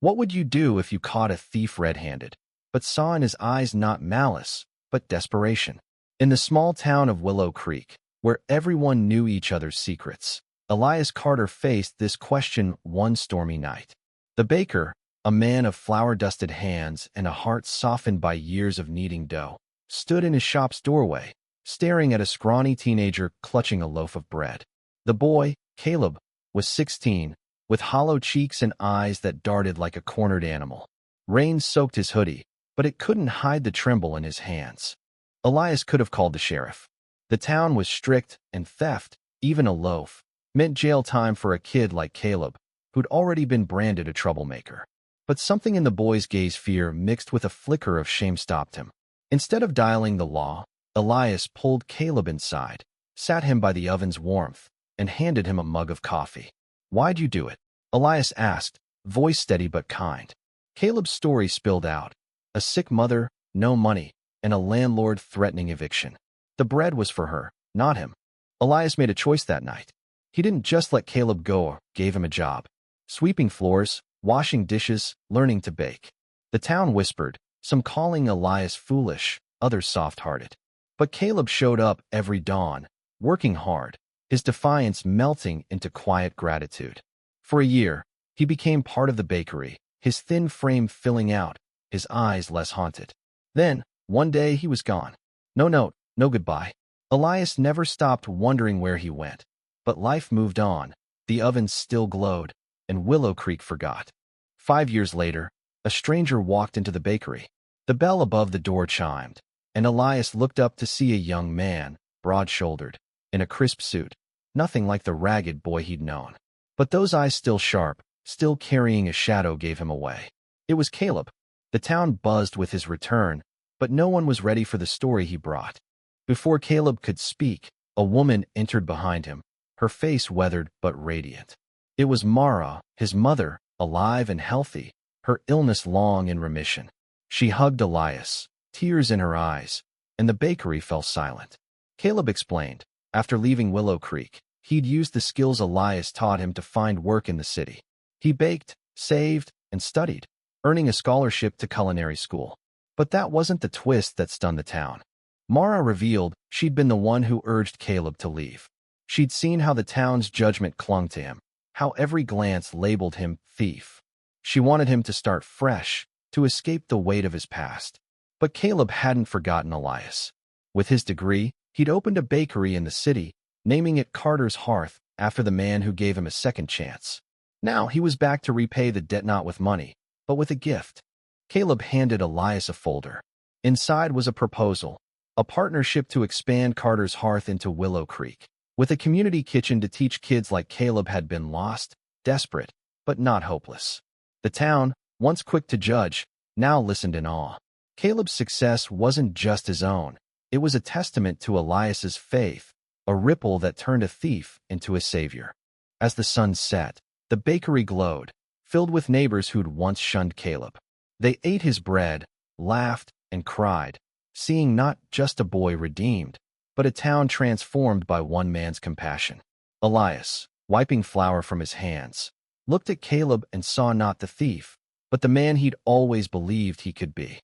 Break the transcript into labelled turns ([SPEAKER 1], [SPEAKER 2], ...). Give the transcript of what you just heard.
[SPEAKER 1] What would you do if you caught a thief red-handed, but saw in his eyes not malice, but desperation? In the small town of Willow Creek, where everyone knew each other's secrets, Elias Carter faced this question one stormy night. The baker, a man of flour-dusted hands and a heart softened by years of kneading dough, stood in his shop's doorway, staring at a scrawny teenager clutching a loaf of bread. The boy, Caleb, was 16, with hollow cheeks and eyes that darted like a cornered animal. Rain soaked his hoodie, but it couldn't hide the tremble in his hands. Elias could have called the sheriff. The town was strict, and theft, even a loaf, meant jail time for a kid like Caleb, who'd already been branded a troublemaker. But something in the boy's gaze, fear mixed with a flicker of shame, stopped him. Instead of dialing the law, Elias pulled Caleb inside, sat him by the oven's warmth, and handed him a mug of coffee. "Why'd you do it?" Elias asked, voice steady but kind. Caleb's story spilled out. A sick mother, no money, and a landlord threatening eviction. The bread was for her, not him. Elias made a choice that night. He didn't just let Caleb go or gave him a job. Sweeping floors, washing dishes, learning to bake. The town whispered, some calling Elias foolish, others soft-hearted. But Caleb showed up every dawn, working hard, his defiance melting into quiet gratitude. For a year, he became part of the bakery, his thin frame filling out, his eyes less haunted. Then, one day he was gone. No note, no goodbye. Elias never stopped wondering where he went. But life moved on, the oven still glowed, and Willow Creek forgot. 5 years later, a stranger walked into the bakery. The bell above the door chimed, and Elias looked up to see a young man, broad-shouldered, in a crisp suit, nothing like the ragged boy he'd known. But those eyes still sharp, still carrying a shadow, gave him away. It was Caleb. The town buzzed with his return, but no one was ready for the story he brought. Before Caleb could speak, a woman entered behind him, her face weathered but radiant. It was Mara, his mother, alive and healthy, her illness long in remission. She hugged Elias, tears in her eyes, and the bakery fell silent. Caleb explained, after leaving Willow Creek, he'd used the skills Elias taught him to find work in the city. He baked, saved, and studied, earning a scholarship to culinary school. But that wasn't the twist that stunned the town. Mara revealed she'd been the one who urged Caleb to leave. She'd seen how the town's judgment clung to him, how every glance labeled him thief. She wanted him to start fresh, to escape the weight of his past. But Caleb hadn't forgotten Elias. With his degree, he'd opened a bakery in the city, naming it Carter's Hearth after the man who gave him a second chance. Now he was back to repay the debt, not with money, but with a gift. Caleb handed Elias a folder. Inside was a proposal, a partnership to expand Carter's Hearth into Willow Creek, with a community kitchen to teach kids like Caleb had been lost, desperate, but not hopeless. The town, once quick to judge, now listened in awe. Caleb's success wasn't just his own. It was a testament to Elias's faith, a ripple that turned a thief into a savior. As the sun set, the bakery glowed, filled with neighbors who'd once shunned Caleb. They ate his bread, laughed, and cried, seeing not just a boy redeemed, but a town transformed by one man's compassion. Elias, wiping flour from his hands, looked at Caleb and saw not the thief, but the man he'd always believed he could be.